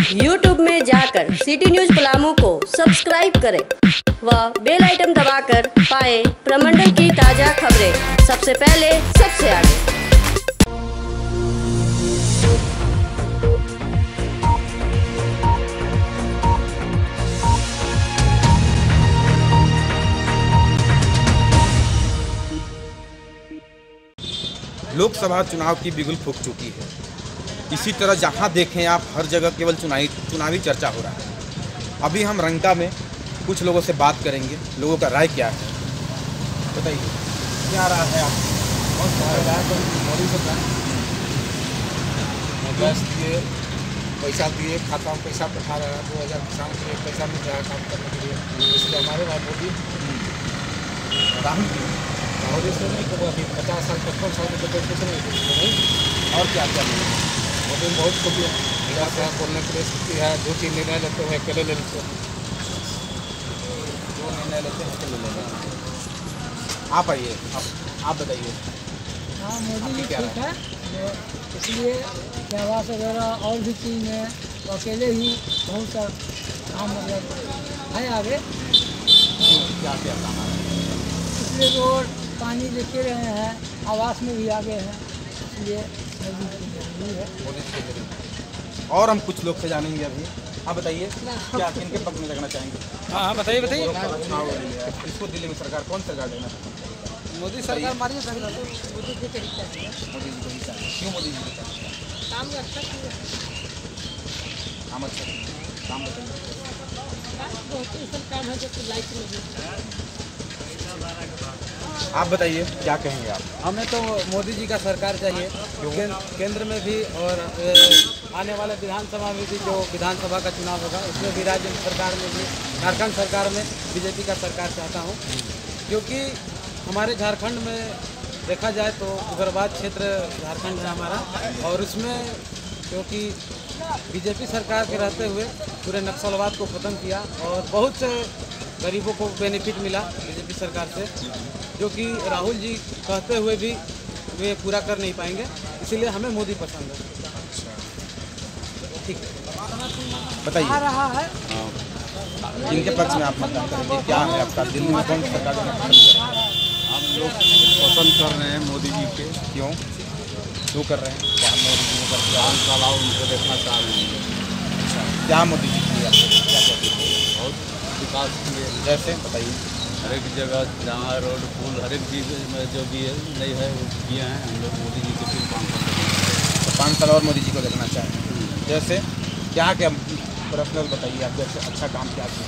YouTube में जाकर city news Palamu को सब्सक्राइब करें व बेल आइटम दबाकर पाएं प्रमंडल की ताजा खबरें सबसे पहले सबसे आगे। लोकसभा चुनाव की बिगुल फूंक चुकी है। इसी तरह जहां देखें आप हर जगह केवल चुनावी चर्चा हो रहा है। अभी हम रंका में कुछ लोगों से बात करेंगे, लोगों का राय क्या है। बताइए क्या रहा है आप? कौन सा मोदी सरकार गैस दिए, पैसा दिए, खाता में पैसा पठा रहा है, 2000 किसान के लिए पैसा मिल रहा है काम करने के लिए। इसलिए हमारे भाई मोदी राहुल जी से नहीं कब अभी 50 साल 55 साल में तो कुछ नहीं। और क्या क्या मोदी बहुत खूबी है, बोलने के लिए शक्ति है। 2-3 निर्णय लेते हुए अकेले ले लेते हैं, 2 निर्णय लेते हैं अकेले ले लेते हैं। आप आइए, आप बताइए। हाँ, मोदी जी ठीक है, इसलिए आवास वगैरह और भी चीज़ में तो अकेले ही बहुत सा काम मतलब है आगे। क्या क्या काम है? इसलिए रोड पानी देखे रहे हैं, आवास में भी आगे हैं, इसलिए मोदी जी जरूरी है। मोदी से जरूरी। और हम कुछ लोग से जानेंगे अभी। आप बताइए क्या किनके पक्ष में लगना चाहेंगे? हाँ बताइए बताइए। इसको दिल्ली में सरकार कौन सरकार देना चाहती है? मोदी सरकार मारिए सही मोदी जी को ही चाहिए। मोदी जी को ही चाहिए। क्यों मोदी जी को चाहिए? काम अच्छा किया, काम अच्छा काम बताइए। बहुत ही सब काम है जो लाइट लगे। आप बताइए क्या कहेंगे आप? हमें तो मोदी जी का सरकार चाहिए, केंद्र में भी और आने वाले विधानसभा में भी, जो विधानसभा का चुनाव होगा उसमें भी, राज्य सरकार में भी, झारखंड सरकार में बीजेपी का सरकार चाहता हूँ। क्योंकि हमारे झारखंड में देखा जाए तो उग्रवाद क्षेत्र झारखंड है हमारा, और उसमें क्योंकि बीजेपी सरकार के रहते हुए पूरे नक्सलवाद को ख़त्म किया और बहुत से गरीबों को बेनिफिट मिला बीजेपी सरकार से, जो कि राहुल जी कहते हुए भी वे पूरा कर नहीं पाएंगे। इसीलिए हमें मोदी पसंद है। ठीक है, बताइए। आ रहा है जिनके पक्ष में आप मतदान करेंगे, क्या है आपका? दिल्ली में कौन सी सरकार देना पसंद करेंगे? हम लोग पसंद कर रहे हैं मोदी जी के। क्यों कर रहे हैं? क्या मोदी जी ने कर दिया? तालाब उनको देखना चाह रहे हैं। क्या मोदी जी किए आपको? क्या कहते हैं? बहुत विकास किए, जैसे बताइए। हर एक जगह जहाँ रोड पुल हर एक चीज़ में जो भी है नहीं है वो किए हैं। हम लोग मोदी जी के फिर काम करते हैं। तो 5 साल और मोदी जी को देखना चाहें। जैसे क्या क्या पर्सनल बताइए आप, जैसे अच्छा काम क्या किए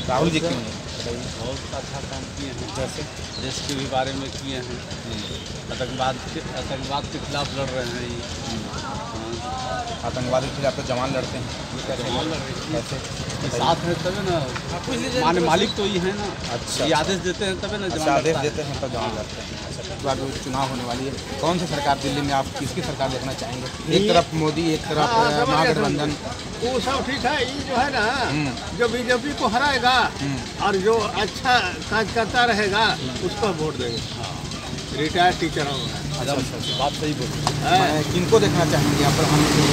राहुल जी? क्यों बताइए। बहुत अच्छा काम किए हैं, जैसे देश के भी बारे में किए हैं। आतंकवाद के खिलाफ लड़ रहे हैं ये। आतंकवाद के खिलाफ तो जवान लड़ते हैं, ये कैसे? साथ है तभी ना, माने मालिक तो ये है ना। अच्छा, ये आदेश देते हैं तभी ना जवान आदेश लड़ता है। देते हैं तो जवान लड़ते हैं। अच्छा, इस बार जो चुनाव होने वाली है, कौन सी सरकार दिल्ली में आप किसकी सरकार देखना चाहेंगे? एक तरफ मोदी, एक तरफ महागठबंधन। वो सब ठीक है। ये जो है ना, जो बीजेपी को हराएगा और जो अच्छा काज करता रहेगा उसको वोट देंगे। रिटायर्ड टीचर होगा। अच्छा, बात सही बोली। किनको देखना चाहेंगे यहाँ प्रधानमंत्री?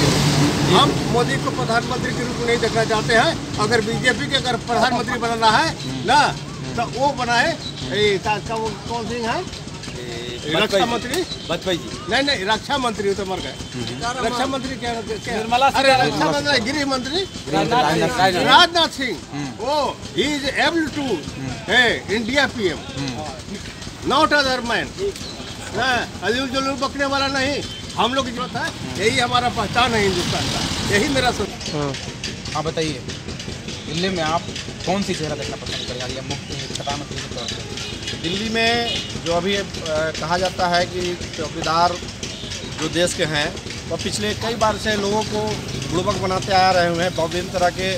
हम मोदी को प्रधानमंत्री के रूप में नहीं देखना चाहते हैं। अगर बीजेपी के अगर प्रधानमंत्री बनाना है ना, तो वो बनाए। वो कौन सिंह है? रक्षा मंत्री वाजपेयी जी। नहीं, रक्षा मंत्री तो मर गए। रक्षा मंत्री क्या? निर्मला अरे रक्षा मंत्री, गृह मंत्री राजनाथ सिंह। वो ही is able to India PM, not other man. अजूल जलूल बकने वाला नहीं। हम लोग जो था यही हमारा पहचान है हिंदुस्तान का, यही मेरा सोच। हाँ बताइए, दिल्ली में आप कौन सी चेहरा देखना पसंद करेंगे? मुख्य प्रधानमंत्री के तौर पर दिल्ली में जो अभी कहा जाता है कि चौकीदार जो देश के हैं, वो पिछले कई बार से लोगों को बुड़बक बनाते आ रहे हैं, विभिन्न तरह के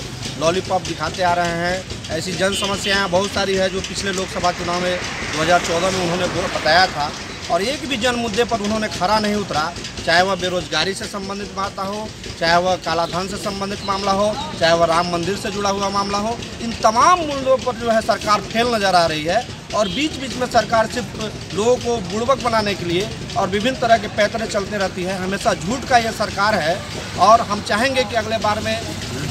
लॉलीपॉप दिखाते आ रहे हैं। ऐसी जन समस्याएं बहुत सारी है जो पिछले लोकसभा चुनाव में 2014 में उन्होंने बताया था और एक भी जन मुद्दे पर उन्होंने खरा नहीं उतरा, चाहे वह बेरोजगारी से संबंधित मामला हो, चाहे वह कालाधन से संबंधित मामला हो, चाहे वह राम मंदिर से जुड़ा हुआ मामला हो। इन तमाम मुद्दों पर जो है सरकार फेल नज़र आ रही है और बीच बीच में सरकार सिर्फ लोगों को बुड़बक बनाने के लिए और विभिन्न तरह के पैतरे चलते रहती है। हमेशा झूठ का यह सरकार है और हम चाहेंगे कि अगले बार में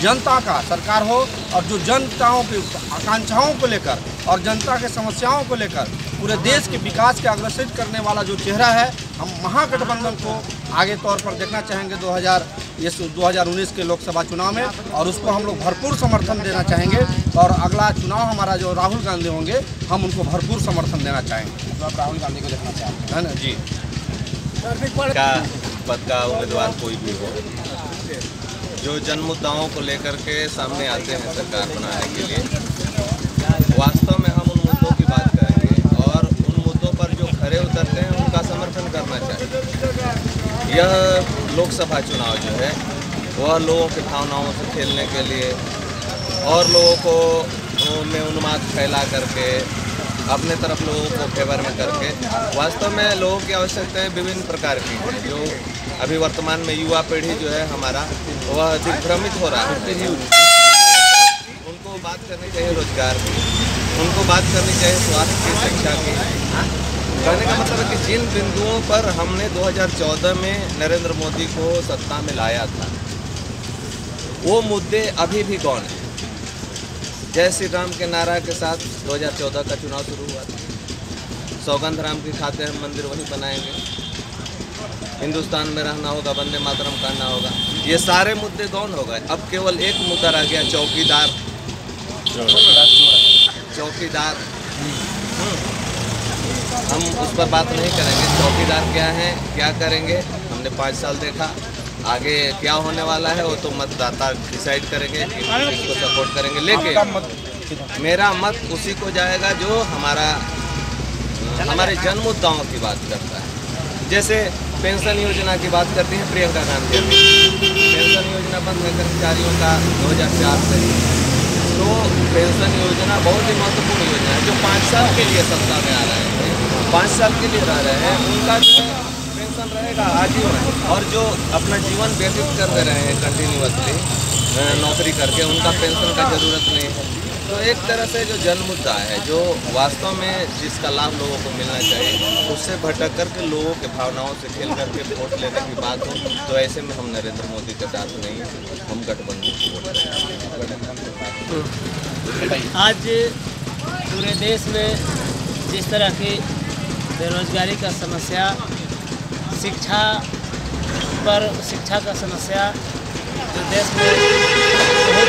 जनता का सरकार हो और जो जनताओं की आकांक्षाओं को लेकर और जनता के समस्याओं को लेकर पूरे देश के विकास के अग्रसर करने वाला जो चेहरा है, हम महागठबंधन को आगे तौर पर देखना चाहेंगे 2019 के लोकसभा चुनाव में, और उसको हम लोग भरपूर समर्थन देना चाहेंगे। और अगला चुनाव हमारा जो राहुल गांधी होंगे, हम उनको भरपूर समर्थन देना चाहेंगे। तो आप राहुल गांधी को देखना चाहते है ना जी। का पद का उम्मीदवार कोई भी हो, जो जन मुद्दाओं को लेकर के सामने आते हैं सरकार बनाने के लिए, वास्तव में हम उन मुद्दों की बात करेंगे और उन मुद्दों पर जो खरे उतरते हैं उनका समर्थन करना चाहिए। यह लोकसभा चुनाव जो है वह लोगों की भावनाओं से खेलने के लिए और लोगों को में उन्माद फैला करके अपने तरफ लोगों को फेवर में करके, वास्तव में लोगों की आवश्यकताएं विभिन्न प्रकार की हैं। जो अभी वर्तमान में युवा पीढ़ी जो है हमारा, वह दिग्भ्रमित हो रहा है। उनको बात करनी चाहिए रोजगार की, उनको बात करनी चाहिए स्वास्थ्य की, शिक्षा की। कहने का मतलब है कि जिन बिंदुओं पर हमने 2014 में नरेंद्र मोदी को सत्ता में लाया था, वो मुद्दे अभी भी कौन है। जय श्री राम के नारा के साथ 2014 का चुनाव शुरू हुआ था। सौगंध राम की खाते हम मंदिर वहीं बनाएंगे, हिंदुस्तान में रहना होगा, वंदे मातरम करना होगा। ये सारे मुद्दे कौन हो गए। अब केवल एक मुद्दा रह गया, चौकीदार। चौकीदार हम उस पर बात नहीं करेंगे। चौकीदार क्या है, क्या करेंगे, हमने 5 साल देखा। आगे क्या होने वाला है वो तो मतदाता डिसाइड करेंगे कि किसको सपोर्ट करेंगे। लेकिन मेरा मत उसी को जाएगा जो हमारे जन मुद्दाओं की बात करता है। जैसे पेंशन योजना की बात करती हैं प्रियंका गांधी। पेंशन योजना बंद है कर्मचारियों का 2004 से, तो पेंशन योजना बहुत ही महत्वपूर्ण योजना है। जो 5 साल के लिए सत्ता में आ रहे हैं, 5 साल के लिए रह रहे हैं, उनका जो पेंशन रहेगा आजीवन। और जो अपना जीवन व्यतीत कर रहे हैं कंटिन्यूअसली नौकरी करके, उनका पेंशन का ज़रूरत नहीं है। तो एक तरह से जो जन मुद्दा है, जो वास्तव में जिसका लाभ लोगों को मिलना चाहिए, उससे भटक करके लोगों के भावनाओं से खेल करके वोट लेने की बात हो, तो ऐसे में हम नरेंद्र मोदी के साथ नहीं, हम गठबंधन की वोट देंगे। आज पूरे देश में जिस तरह की बेरोजगारी का समस्या, शिक्षा का समस्या जो देश में बहुत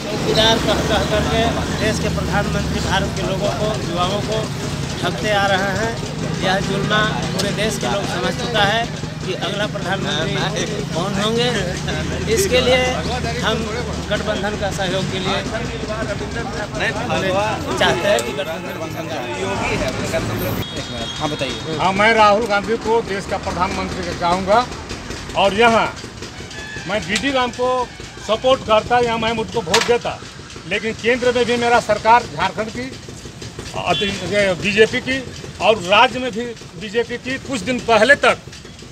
चौकीदार कह करके देश के प्रधानमंत्री भारत के लोगों को, युवाओं को ठगते आ रहे हैं। यह जुल्मा पूरे देश के लोग समझ चुका है कि अगला प्रधानमंत्री कौन होंगे। इसके लिए हम गठबंधन का सहयोग के लिए चाहते हैं कि गठबंधन योगी है। हाँ बताइए। हाँ, मैं राहुल गांधी को देश का प्रधानमंत्री चाहूँगा और यहाँ मैं बीडी राम को सपोर्ट करता, यहाँ मैं मुझको वोट देता। लेकिन केंद्र में भी मेरा सरकार झारखंड की, बीजेपी की, और राज्य में भी बीजेपी की। कुछ दिन पहले तक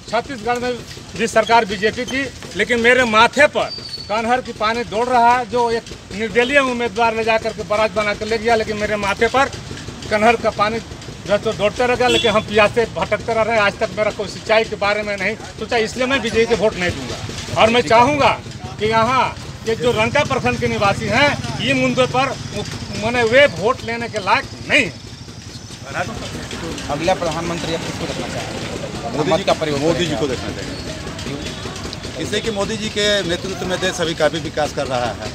छत्तीसगढ़ में भी सरकार बीजेपी की, लेकिन मेरे माथे पर कन्हर की पानी दौड़ रहा है, जो एक निर्दलीय उम्मीदवार ले जाकर के बराज बना कर ले गया। लेकिन मेरे माथे पर कन्हर का पानी जो तो दौड़ते रह गया, लेकिन हम पियासे भटकते रह रहे हैं। आज तक मेरा कोई सिंचाई के बारे में नहीं सोचा, इसलिए मैं बीजेपी के वोट नहीं दूंगा। और मैं चाहूँगा कि यहाँ के जो रंका प्रखंड के निवासी हैं, ये मुद्दे पर मैंने वे वोट लेने के लायक नहीं। अगला प्रधानमंत्री आप किसको देखना चाहेंगे? मोदी जी को देखना चाहिए, इससे कि मोदी जी के नेतृत्व में देश अभी काफ़ी विकास कर रहा है।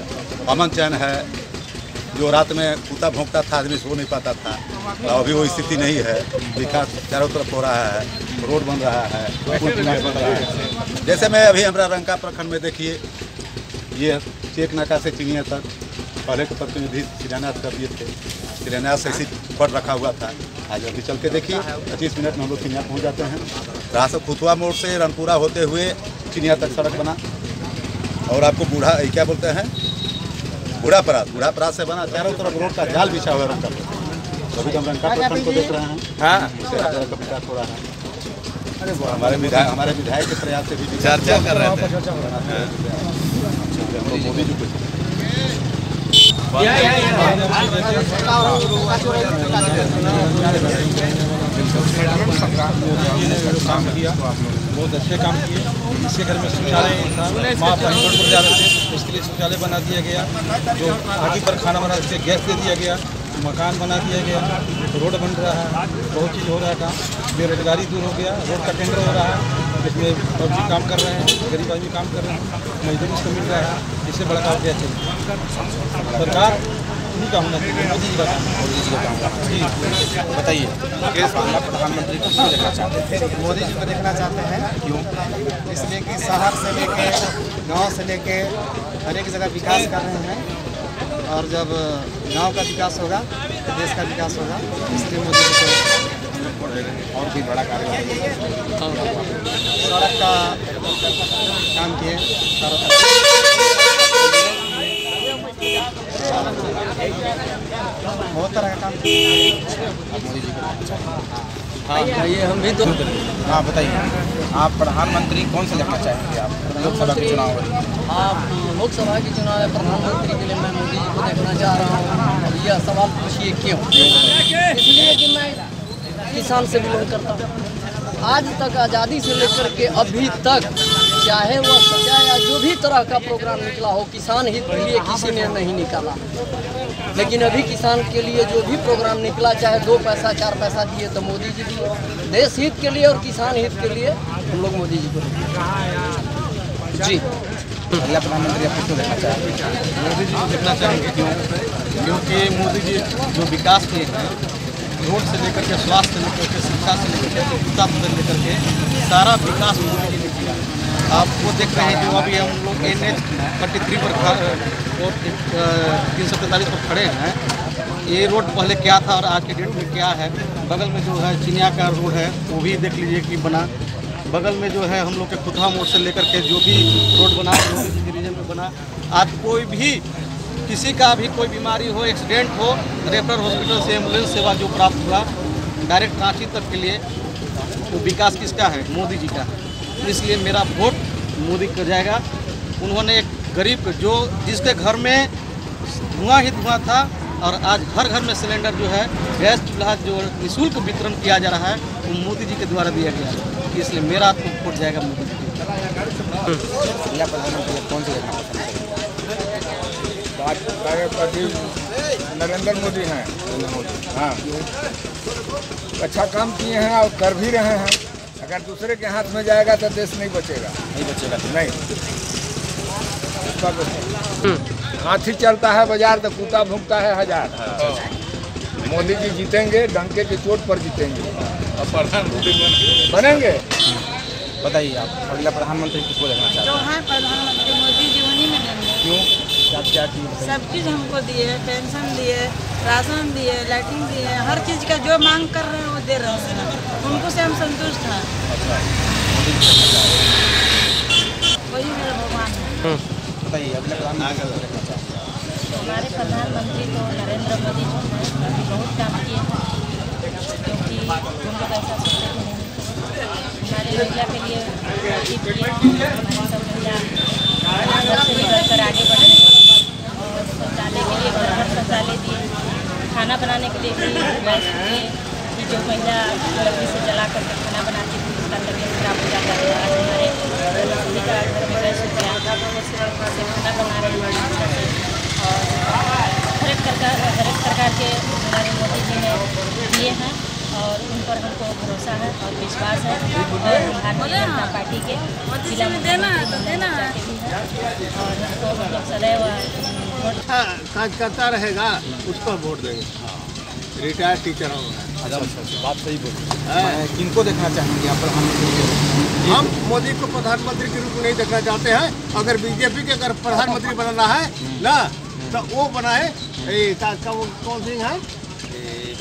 अमन चैन है, जो रात में कुत्ता भौंकता था आदमी सो नहीं पाता था, अभी वो स्थिति नहीं है। विकास चारों तरफ हो रहा है, रोड बन रहा है, बन रहा है। जैसे मैं अभी हमारा रंका प्रखंड में देखिए, ये चेक नाका से चिड़िया तक पहले के प्रतिनिधि शिलान्यास कर दिए थे, शिलान्यास ऐसी पड़ रखा हुआ था। आज अभी चल के देखिए 25 मिनट में हम लोग चिड़िया पहुँच जाते हैं। राह से खुतवा मोड़ से रनपुरा होते हुए चिड़िया तक सड़क बना, और आपको बूढ़ा क्या बोलते हैं, बूढ़ा परात से बना, चारों तरफ रोड का जाल बिछा हुआ रंका। अभी हम रंका प्रखंड को देख रहे हैं। हाँ इससे हर जगह का विकास हो रहा है। हमारे विधायक के प्रयास से भी चर्चा कर रहे थे। मोदी जी को काम किया, बहुत अच्छे काम किए। इसके घर में शौचालय था, माँ संकट पर जा रहे थे, इसके लिए शौचालय बना दिया गया। जो आगे पर खाना बना के गैस दे दिया गया, मकान बना दिया गया, रोड बन रहा है, बहुत चीज़ हो रहा था। बेरोजगारी दूर हो गया, रोड का टेंडर हो रहा है, इसमें फौजी काम कर रहे हैं, गरीब आदमी काम कर रहे हैं, मजदूरी इसको मिल रहा है। इससे बड़ा काम क्या चाहिए? सरकार उन्हीं का होना चाहिए, मोदी जी का काम। मोदी जी का काम जी बताइए, प्रधानमंत्री किसको देखना चाहते थे? मोदी जी को देखना चाहते हैं। क्यों? इसलिए कि शहर से लेके गांव से लेके हर एक जगह विकास कर रहे हैं, और जब गांव का विकास होगा तो देश का विकास होगा। इसलिए मोदी जी को और भी बड़ा कार्य सड़क का काम किए, बहुत तरह का काम किए। मोदी जी को हाँ ये हम भी तो हाँ बताइए, आप प्रधानमंत्री कौन से देखना चाहेंगे? आप लोकसभा के चुनाव हो रही है। आप लोकसभा के चुनाव में प्रधानमंत्री के लिए मैं मोदी जी को देखना चाह रहा हूँ। यह सवाल पूछिए क्यों? इसलिए कि मैं किसान से बिलोंग करता हूँ। आज तक आज़ादी से लेकर के अभी तक चाहे वह सच्चा या जो भी तरह का प्रोग्राम निकला हो, किसान हित के लिए किसी ने नहीं निकाला। लेकिन अभी किसान के लिए जो भी प्रोग्राम निकला, चाहे 2 पैसा 4 पैसा दिए तो मोदी जी दिए। देश हित के लिए और किसान हित के लिए हम लोग मोदी जी को जी। अगला प्रधानमंत्री आप किसको देखना चाहेंगे? मोदी जी को देखना चाहेंगे। क्योंकि मोदी जी जो विकास किए हैं, रोड से लेकर के स्वास्थ्य से लेकर के शिक्षा से लेकर के शिक्षा से लेकर के सारा विकास मोदी जी ने किया। आप वो देख रहे हैं जो अभी हम लोग NH-33 पर 343 पर खड़े हैं। ये रोड पहले क्या था और आज के डेट में क्या है। बगल में जो है चिनिया का रोड है, वो भी देख लीजिए कि बना। बगल में जो है हम लोग के खुदहा मोड़ से लेकर के जो भी रोड बना, रीजन में बना। आज कोई भी किसी का भी कोई बीमारी हो, एक्सीडेंट हो, रेफरल हॉस्पिटल से एम्बुलेंस सेवा जो प्राप्त हुआ डायरेक्ट रांची तक के लिए, वो विकास किसका है? मोदी जी का। इसलिए मेरा वोट मोदी को जाएगा। उन्होंने एक गरीब जो जिसके घर में धुआं ही धुआं था, और आज हर घर में सिलेंडर जो है गैस चूल्हा जो निःशुल्क वितरण किया जा रहा है, वो मोदी जी के द्वारा दिया गया है। इसलिए मेरा वोट जाएगा मोदी जी। कौन से देखना प्रधानमंत्री नरेंद्र मोदी हैं। हाँ, अच्छा काम किए हैं और कर भी रहे हैं। अगर दूसरे के हाथ में जाएगा तो देश नहीं बचेगा। नहीं। हाथी चलता है बाजार तो कुत्ता भूखता है 1000। मोदी जी जीतेंगे, डंके की चोट पर जीतेंगे और प्रधानमंत्री बनेंगे। बताइए आप, अगला प्रधानमंत्री किसको देखना चाहते हैं? जो है प्रधानमंत्री मोदी जी उन्हीं में देंगे। क्यों? क्या चीज़? सब चीज़ हमको दिए, पेंशन दिए, राशन दिए, लाइटिंग दिए, हर चीज़ का जो मांग कर रहे हैं वो दे रहे हैं। उनको से हम संतुष्ट हैं। वही मेरा भगवान है। बताइए, अगले प्रधानमंत्री देखना चाहते हैं? हमारे प्रधानमंत्री तो नरेंद्र मोदी जी हैं, अभी बहुत काम किए हैं। क्योंकि हम लोग ऐसा सोचते हैं हमारे महिला के लिए हमारी सब महिला घर से निकल कर आगे बढ़े, और शौचालय के लिए घर शौचालय दिए, खाना बनाने के लिए भी गैस दिए कि जो महिला लकड़ी से जला कर खाना बनाती थी उसका तबीयत खराब हो जाता है। आज हमारे सभी का घर में गैस हो गया, से खाना बना रहे हैं अच्छा से। और हर एक प्रकार के हमारे मोदी जी ने दिए हैं, और उन पर हमको भरोसा है और विश्वास है। और भारतीय जनता पार्टी के जिला देना है तो देना है, और हमको मतलब सदैव काज करता रहेगा उसको वोट देंगे। रिटायर्ड टीचर होगा। बात सही बोली। किनको देखना चाहेंगे आप प्रधानमंत्री? हम मोदी को प्रधानमंत्री के रूप में नहीं देखना चाहते हैं। अगर बीजेपी के अगर प्रधानमंत्री बनाना है ना, तो वो बनाए वो कौन सिंह है,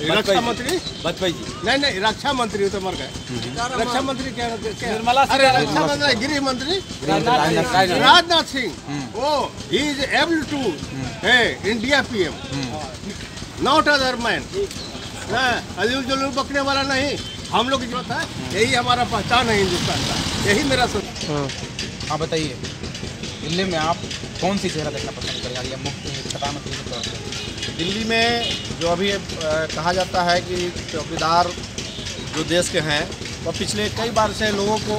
रक्षा मंत्री वाजपेयी जी। नहीं, रक्षा मंत्री तो मर गए। रक्षा मंत्री क्या? अरे रक्षा मंत्री, गृह मंत्री राजनाथ सिंह। वो ही is able to India PM, not other man. ना अलील जुलूल बकने वाला नहीं, हम लोग जो था यही हमारा पहचान है हिंदुस्तान का, यही मेरा सोच। हाँ बताइए, दिल्ली में आप कौन सी चेहरा देखना पसंद करेंगे या मुख्य प्रधानमंत्री के तौर पर? दिल्ली में जो अभी कहा जाता है कि चौकीदार जो देश के हैं वो पिछले कई बार से लोगों को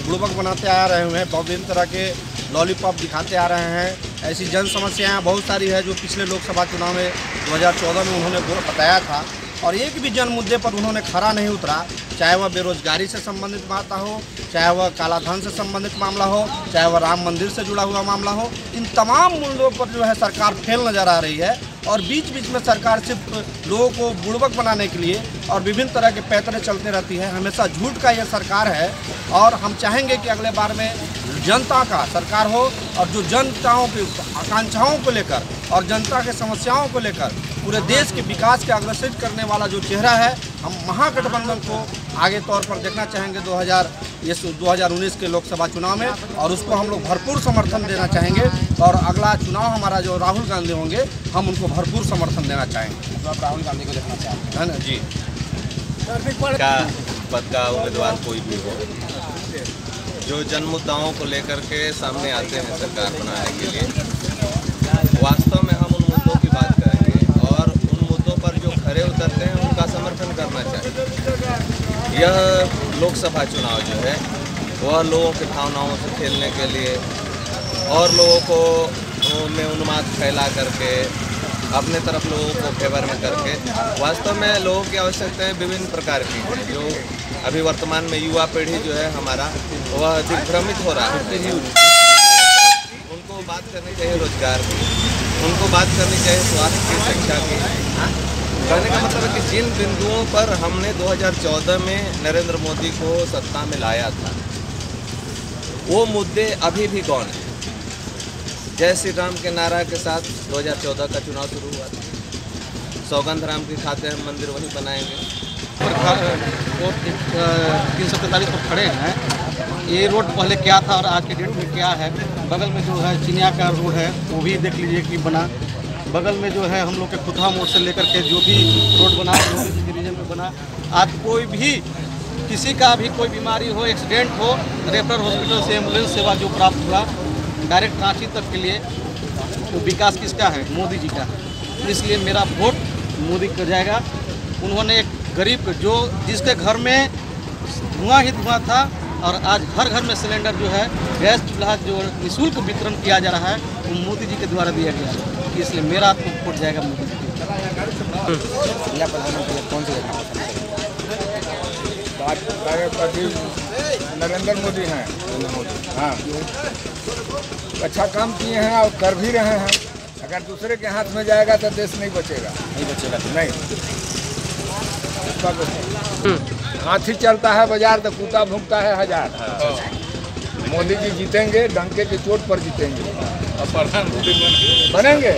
बुड़बक बनाते आ रहे हैं, विभिन्न तरह के लॉलीपॉप दिखाते आ रहे हैं। ऐसी जन समस्याएं बहुत सारी है जो पिछले लोकसभा चुनाव में 2014 में उन्होंने बताया था, और एक भी जन मुद्दे पर उन्होंने खरा नहीं उतरा, चाहे वह बेरोजगारी से संबंधित मामला हो, चाहे वह कालाधन से संबंधित मामला हो, चाहे वह राम मंदिर से जुड़ा हुआ मामला हो। इन तमाम मुद्दों पर जो है सरकार फेल नज़र आ रही है, और बीच बीच में सरकार सिर्फ लोगों को बुड़बक बनाने के लिए और विभिन्न तरह के पैतरे चलते रहती है। हमेशा झूठ का यह सरकार है, और हम चाहेंगे कि अगले बार में जनता का सरकार हो, और जो जनताओं की आकांक्षाओं को लेकर और जनता के समस्याओं को लेकर पूरे देश के विकास के अग्रसर करने वाला जो चेहरा है, हम महागठबंधन को आगे तौर पर देखना चाहेंगे 2019 के लोकसभा चुनाव में, और उसको हम लोग भरपूर समर्थन देना चाहेंगे। और अगला चुनाव हमारा जो राहुल गांधी होंगे, हम उनको भरपूर समर्थन देना चाहेंगे। तो आप राहुल गांधी को देखना चाहते हैं ना जी? का पद का उम्मीदवार कोई भी हो, जो जन मुद्दाओं को लेकर के सामने आते हैं सरकार बनाने के लिए, वास्तव में हम उन मुद्दों की बात करेंगे और उन मुद्दों पर जो खरे उतरते हैं उनका समर्थन करना चाहिए। यह लोकसभा चुनाव जो है वह लोगों की भावनाओं से खेलने के लिए और लोगों को में उन्माद फैला करके अपने तरफ लोगों को फेवर में करके, वास्तव में लोगों की आवश्यकताएं विभिन्न प्रकार की हैं। जो अभी वर्तमान में युवा पीढ़ी जो है हमारा, वह दिग्भ्रमित हो रहा है। उनको बात करनी चाहिए रोजगार की, उनको बात करनी चाहिए स्वास्थ्य की, शिक्षा की। कहने का मतलब है कि जिन बिंदुओं पर हमने 2014 में नरेंद्र मोदी को सत्ता में लाया था, वो मुद्दे अभी भी कौन है? जय श्री राम के नारा के साथ 2014 का चुनाव शुरू हुआ था। सौगंध राम की खाते हम मंदिर वहीं बनाएंगे। वो 343 पर खड़े हैं। ये रोड पहले क्या था और आज के डेट में क्या है? बगल में जो है चिनिया का रोड है, वो भी देख लीजिए कि बना। बगल में जो है हम लोग के खुतहा मोड़ से लेकर के जो भी रोड बना, जो भी रीजन में बना, आज कोई भी किसी का भी कोई बीमारी हो, एक्सीडेंट हो, रेफरल हॉस्पिटल से एम्बुलेंस सेवा जो प्राप्त हुआ डायरेक्ट रांची तक के लिए, वो विकास किसका है? मोदी जी का है। इसलिए मेरा वोट मोदी को जाएगा। उन्होंने एक गरीब जो जिसके घर में धुआं ही धुआं था, और आज हर घर में सिलेंडर जो है, गैस चूल्हा जो निःशुल्क वितरण किया जा रहा है, वो मोदी जी के द्वारा दिया गया है। इसलिए मेरा तो वोट जाएगा मोदी जी को। कौन सी देखना प्रधानमंत्री नरेंद्र मोदी हैं। हाँ, अच्छा काम किए हैं और कर भी रहे हैं। अगर दूसरे के हाथ में जाएगा तो देश नहीं बचेगा। नहीं, हाथी चलता है बाजार तो कुत्ता भूखता है हजार। मोदी जी जीतेंगे, डंके की चोट पर जीतेंगे और प्रधानमंत्री बनेंगे।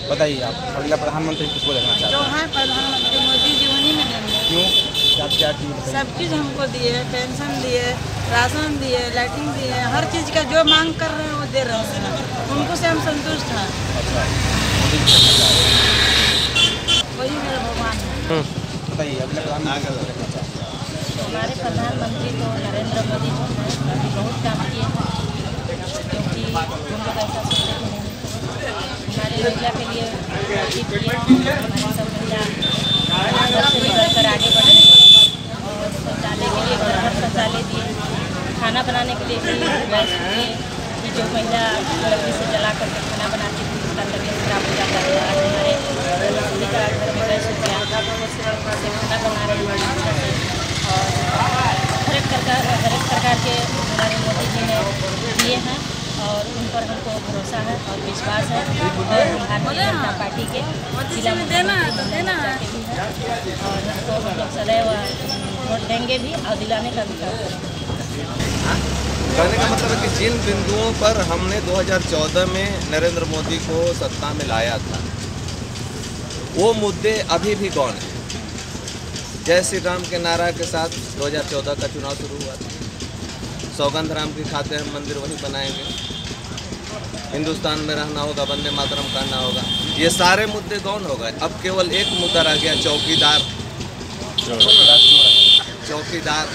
बताइए आप अगला प्रधानमंत्री किसको देखना चाहते हैं? जो है प्रधानमंत्री मोदी जी, उन्हीं में देंगे। क्यों? क्या चीज़? सब चीज़ हमको दिए, पेंशन दिए, राशन दिए, लाइटिंग दिए, हर चीज़ का जो मांग कर रहे हैं वो दे रहे हैं। उनको से हम संतुष्ट हैं। वही मेरा भगवान है। बताइए अगले प्रधानमंत्री देखना चाहते हैं? हमारे प्रधानमंत्री तो नरेंद्र मोदी जी हैं, अभी बहुत काम किए हैं। क्योंकि हम लोग ऐसा सोचते थे नहीं, हमारे महिला के लिए हमारी सब महिला से निकल कर आगे बढ़े, और शौचालय के लिए घर घर शौचालय दिए, खाना बनाने के लिए भी गैस दिए कि जो महिला लकड़ी से जला करके खाना बनाती थी उसका तबीयत खराब हो जाता था। आज हमारे सभी का घर में गैस हो गया, से खाना बना रहे हैं अच्छा से। और हर एक प्रकार के हमारे मोदी जी ने दिए हैं, और उन पर हमको भरोसा है और विश्वास है। और भारतीय जनता पार्टी के जिला में देना है तो देना है, और हमको मतलब सदैव वोट देंगे भी और दिलाने का भी काम करेंगे। कहने का मतलब है कि जिन बिंदुओं पर हमने 2014 में नरेंद्र मोदी को सत्ता में लाया था, वो मुद्दे अभी भी कौन है? जय श्री राम के नारा के साथ 2014 का चुनाव शुरू हुआ था। सौगंध राम की खाते हम मंदिर वहीं बनाएंगे। हिंदुस्तान में रहना होगा, वंदे मातरम कहना होगा। ये सारे मुद्दे गौन हो गए। अब केवल एक मुद्दा रह गया, चौकीदार। चौकीदार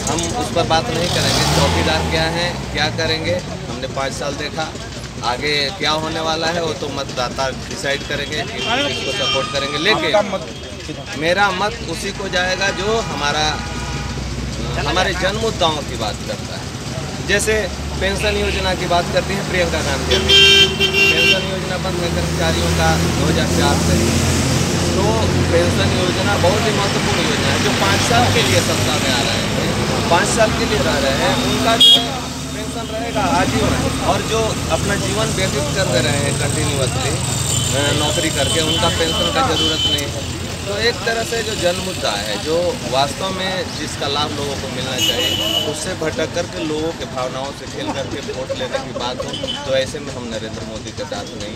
हम उस पर बात नहीं करेंगे। चौकीदार क्या है, क्या करेंगे, हमने 5 साल देखा। आगे क्या होने वाला है वो तो मतदाता डिसाइड करेंगे कि किसको सपोर्ट करेंगे। लेकिन मेरा मत उसी को जाएगा जो हमारे जन मुद्दाओं की बात करता है। जैसे पेंशन योजना की बात करती हैं प्रियंका गांधी। पेंशन योजना बंद है कर्मचारियों का 2004 से। तो पेंशन योजना बहुत ही महत्वपूर्ण योजना है जो 5 साल के लिए सत्ता में आ रहे हैं, 5 साल के लिए रह रहे हैं, उनका जो पेंशन रहेगा आजीवन। और जो अपना जीवन व्यतीत कर दे रहे हैं कंटिन्यूअसली नौकरी करके, उनका पेंशन का ज़रूरत नहीं है। तो एक तरह से जो जन मुद्दा है, जो वास्तव में जिसका लाभ लोगों को मिलना चाहिए, उससे भटक करके लोगों के भावनाओं से खेल करके वोट लेने की बात हो, तो ऐसे में हम नरेंद्र मोदी के साथ नहीं,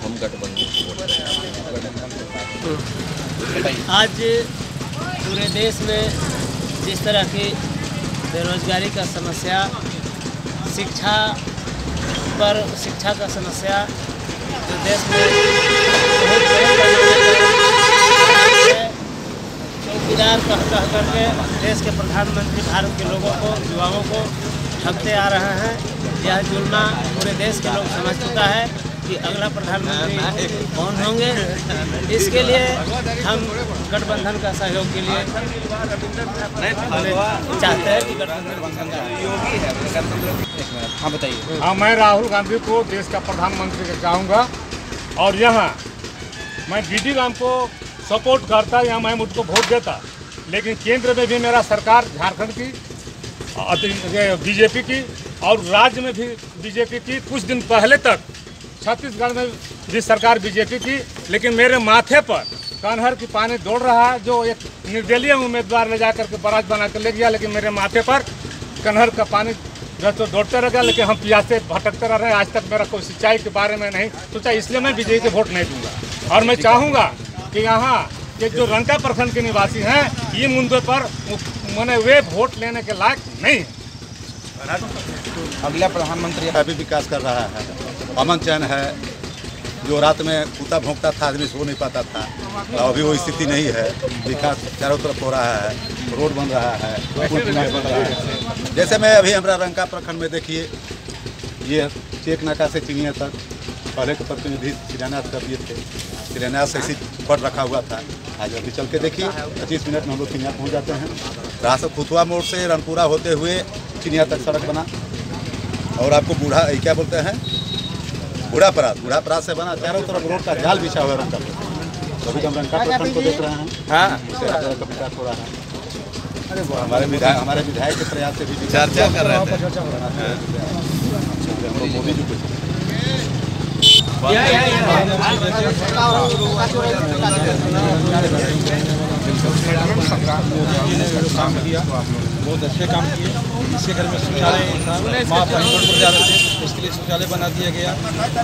हम गठबंधन की वोट देंगे। आज पूरे देश में जिस तरह की बेरोजगारी का समस्या, शिक्षा का समस्या जो देश में बहुत चौकीदार कह करके देश के प्रधानमंत्री भारत के लोगों को, युवाओं को ठगते आ रहे हैं। यह जुल्मा पूरे देश के लोग समझ चुका है कि अगला प्रधानमंत्री कौन होंगे। इसके लिए हम गठबंधन का सहयोग के लिए चाहते हैं कि गठबंधन योगी है। हाँ बताइए। हाँ, मैं राहुल गांधी को देश का प्रधानमंत्री चाहूँगा और यहाँ मैं बीडी राम को सपोर्ट करता, यहाँ मैं मुझको वोट देता। लेकिन केंद्र में भी मेरा सरकार झारखंड की बीजेपी की और राज्य में भी बीजेपी की। कुछ दिन पहले तक छत्तीसगढ़ में भी सरकार बीजेपी की, लेकिन मेरे माथे पर कनहर की पानी दौड़ रहा है। जो एक निर्दलीय उम्मीदवार ले जाकर के बराज बना कर ले गया, लेकिन मेरे माथे पर कनहर का पानी तो दौड़ते रह गया। लेकिन हम प्यासे भटकते रह रहे हैं। आज तक मेरा कोई सिंचाई के बारे में नहीं सोचा, इसलिए मैं बीजेपी को वोट नहीं दूंगा। और मैं चाहूँगा कि यहाँ के जो रंका प्रखंड के निवासी हैं, ये मुद्दे पर मैंने वे वोट लेने के लायक नहीं। अगला प्रधानमंत्री अभी विकास कर रहा है। अमन चैन है, जो रात में कुत्ता भौंकता था, आदमी सो नहीं पाता था, अभी वो स्थिति नहीं है। विकास चारों तरफ हो रहा है, रोड बन रहा है, पुल बन रहा है। जैसे मैं अभी हमारा रंका प्रखंड में देखिए, ये चेक नाका से चिड़िया तक पहले के प्रतिनिधि शिलान्यास कर दिए थे। शिलान्यास ऐसी पट रखा हुआ था। आज अभी चल के देखिए 25 मिनट में हम लोग चिड़िया पहुँच जाते हैं। राह से खुतवा मोड़ से रनपुरा होते हुए चिड़िया तक सड़क बना। और आपको बूढ़ा क्या बोलते हैं, बूढ़ा परात से बना। चारों तरफ रोड का जाल बिछा हुआ है रंका। अभी हम रंका प्रखंड को देख रहे हैं। हाँ, उससे का विकास हो रहा है। हमारे विधायक के प्रयास से भी चर्चा कर रहे थे। मोदी जी को काम किया, बहुत अच्छे काम किए। इसके घर में शौचालय माँ पर जा रहे थे, उसके लिए शौचालय बना दिया गया।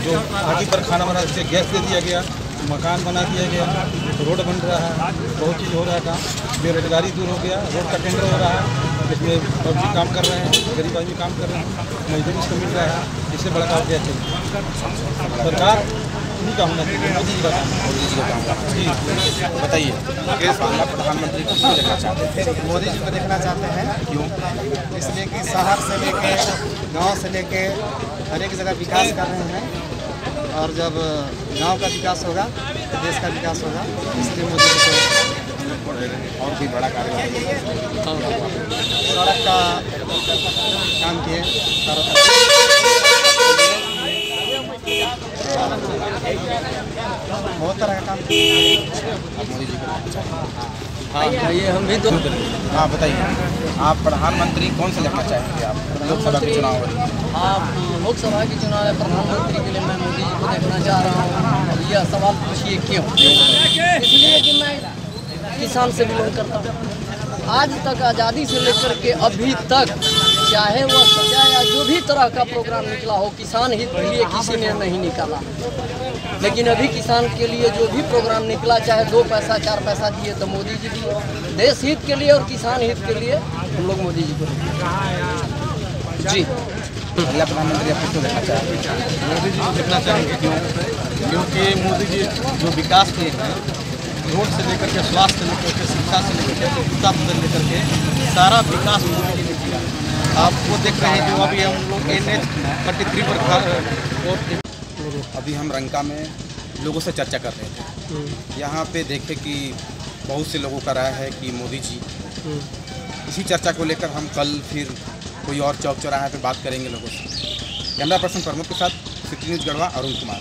जो आगे पर खाना बना से गैस दे दिया गया, मकान बना दिया गया, रोड बन रहा है, बहुत चीज़ हो रहा था। बेरोजगारी दूर हो गया, रोड का टेंडर हो रहा है, इसमें पब्लिक काम कर रहे हैं, गरीब आदमी काम कर रहे हैं, मजदूरी इसको मिल रहा है। इससे बड़ा काम क्या चाहिए? सरकार नहीं का होना चाहिए, मोदी जी का काम, मोदी जी का काम। जी बताइए, अगला प्रधानमंत्री किसको देखना चाहते थे? मोदी जी को देखना चाहते हैं। क्यों? इसलिए कि शहर से लेके गांव से लेके हर एक जगह विकास कर रहे हैं। और जब गांव का विकास होगा तो देश का विकास होगा। इसलिए मोदी जी को और भी बड़ा कार्य सड़क का काम किए, बहुत तरह का काम हाँ, ये हम भी हाँ बताइए, आप प्रधानमंत्री कौन सा देखना चाहेंगे? आप लोकसभा के चुनाव हो रही है। आप लोकसभा के चुनाव में प्रधानमंत्री के लिए मैं मोदी जी को देखना चाह रहा हूँ। यह सवाल पूछिए क्यों? इसलिए कि मैं किसान से बिलोंग करता हूँ। आज तक आज़ादी से लेकर के अभी तक चाहे वह सजा या जो भी तरह का प्रोग्राम निकला हो, किसान हित के लिए किसी ने नहीं निकाला। लेकिन अभी किसान के लिए जो भी प्रोग्राम निकला, चाहे 2 पैसा 4 पैसा दिए, तो मोदी जी भी देश हित के लिए और किसान हित के लिए हम लोग मोदी जी को जी। अगला प्रधानमंत्री आप किसको देखना चाहेंगे? मोदी जी को देखना चाहेंगे। क्यों? क्योंकि मोदी जी जो विकास किए हैं, रोड से लेकर के स्वास्थ्य से लेकर के शिक्षा से लेकर के उपभोक्ता से लेकर के सारा विकास मोदी जी ने किया। आप वो देख रहे हैं जो अभी हम लोग NH-43 पर अभी हम रंका में लोगों से चर्चा कर रहे थे। यहाँ पे देखे कि बहुत से लोगों का राय है कि मोदी जी, इसी चर्चा को लेकर हम कल फिर कोई और चौक चौराहे पे बात करेंगे लोगों से। कैमरा पर्सन प्रमोद के साथ सिटी न्यूज़ गढ़वा अरुण कुमार।